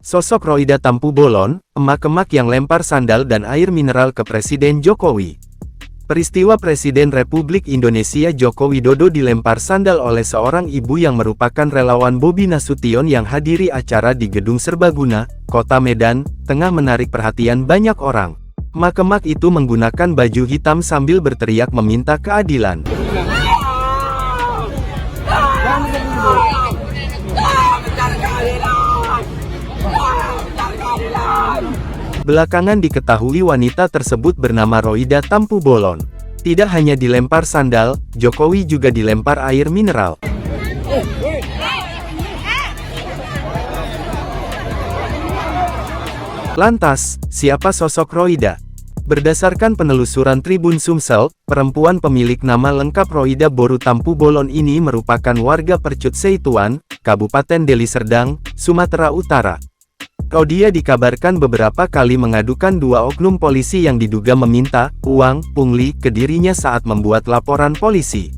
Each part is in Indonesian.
Sosok Roida Tampu Bolon, emak-emak yang lempar sandal dan air mineral ke Presiden Jokowi. Peristiwa Presiden Republik Indonesia Joko Widodo dilempar sandal oleh seorang ibu yang merupakan relawan Bobi Nasution yang hadiri acara di Gedung Serbaguna, Kota Medan, tengah menarik perhatian banyak orang. Emak-emak itu menggunakan baju hitam sambil berteriak meminta keadilan. Belakangan diketahui wanita tersebut bernama Roida Tampu Bolon. Tidak hanya dilempar sandal, Jokowi juga dilempar air mineral. Lantas, siapa sosok Roida? Berdasarkan penelusuran Tribun Sumsel, perempuan pemilik nama lengkap Roida Boru Tampu Bolon ini merupakan warga Percut Seituan, Kabupaten Deli Serdang, Sumatera Utara. Rodia dikabarkan beberapa kali mengadukan dua oknum polisi yang diduga meminta uang pungli ke dirinya saat membuat laporan polisi.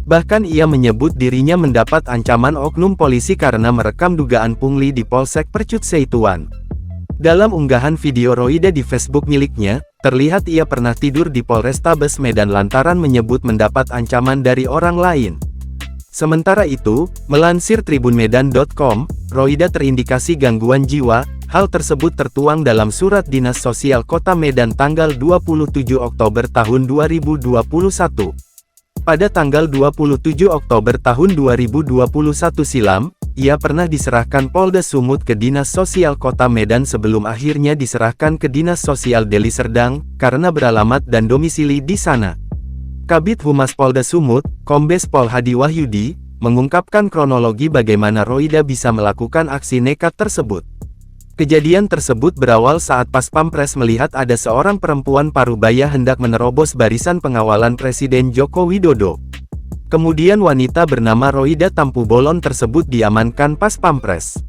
Bahkan ia menyebut dirinya mendapat ancaman oknum polisi karena merekam dugaan pungli di Polsek Percut Seituan. Dalam unggahan video Roida di Facebook miliknya, terlihat ia pernah tidur di Polrestabes Medan lantaran menyebut mendapat ancaman dari orang lain. Sementara itu, melansir tribunmedan.com, Roida terindikasi gangguan jiwa. Hal tersebut tertuang dalam Surat Dinas Sosial Kota Medan tanggal 27 Oktober tahun 2021. Pada tanggal 27 Oktober tahun 2021 silam, ia pernah diserahkan Polda Sumut ke Dinas Sosial Kota Medan sebelum akhirnya diserahkan ke Dinas Sosial Deli Serdang, karena beralamat dan domisili di sana. Kabid Humas Polda Sumut, Kombes Pol Hadi Wahyudi, mengungkapkan kronologi bagaimana Roida bisa melakukan aksi nekat tersebut. Kejadian tersebut berawal saat Pas Pampres melihat ada seorang perempuan parubaya hendak menerobos barisan pengawalan Presiden Joko Widodo. Kemudian wanita bernama Roida Tampu Bolon tersebut diamankan Pas Pampres.